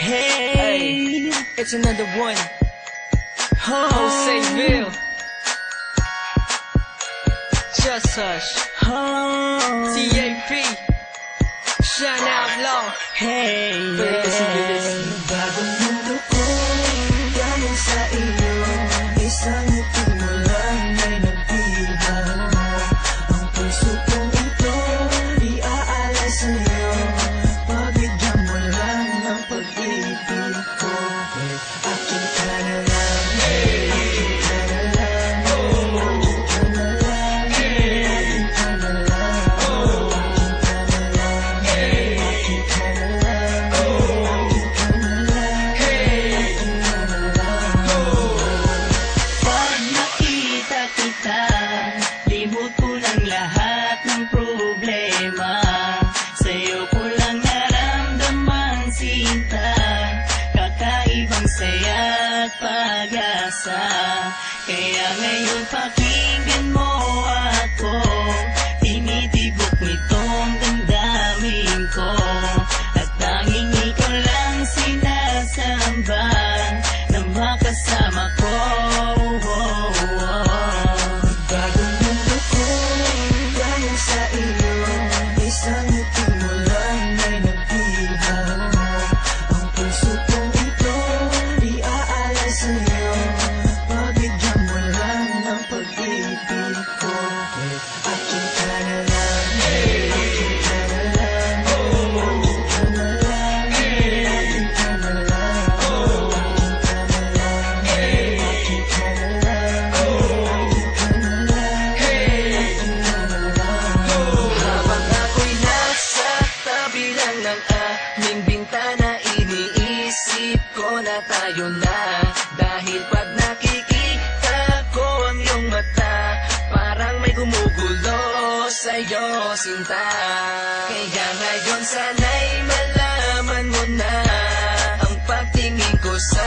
Hey, it's another one. Joseville. Just Hush. TAP. Shine Outlaw. Hey, Bagong mundo ko, galing sa iyo. Isang ngiti mo lang ay nagdihan mo. Ang puso kong ito, iaalay sa'yo. Pabigyan mo lang ng pag-ibig ko. Akin ka na lang, akin ka na lang, akin ka na lang, akin ka na lang, akin ka na lang, akin ka na lang. Pag nakita kita, limot ko ng lahat ng problema. Sa'yo ko lang naramdaman sinta, kakaibang saya at pag-asa. Kaya ngayon pakinggan mo ako, tinitibok nitong damdamin ko. At tanging ikaw lang sinasamba na makasama ko. Bagong mundo ko, galing sa iyo. Isang ngiti mo lang ay nagdihan mo. Ang puso kong ito, iaalay sa'yo. Pabigyan mo lang ng pag-ibig ko. Akin ka na lang, akin ka na lang, akin ka na lang, akin ka na lang, akin ka na lang, akin ka na lang, akin ka na lang, akin ka na lang. habang ako'y nasa tabi lang ng aming bintana, iniisip ko na tayo na. Dahil pag nakikita ko ang iyong mata, parang may gumugulo sa'yo, sinta. Kaya ngayon sana'y malaman mo na ang pagtingin ko sa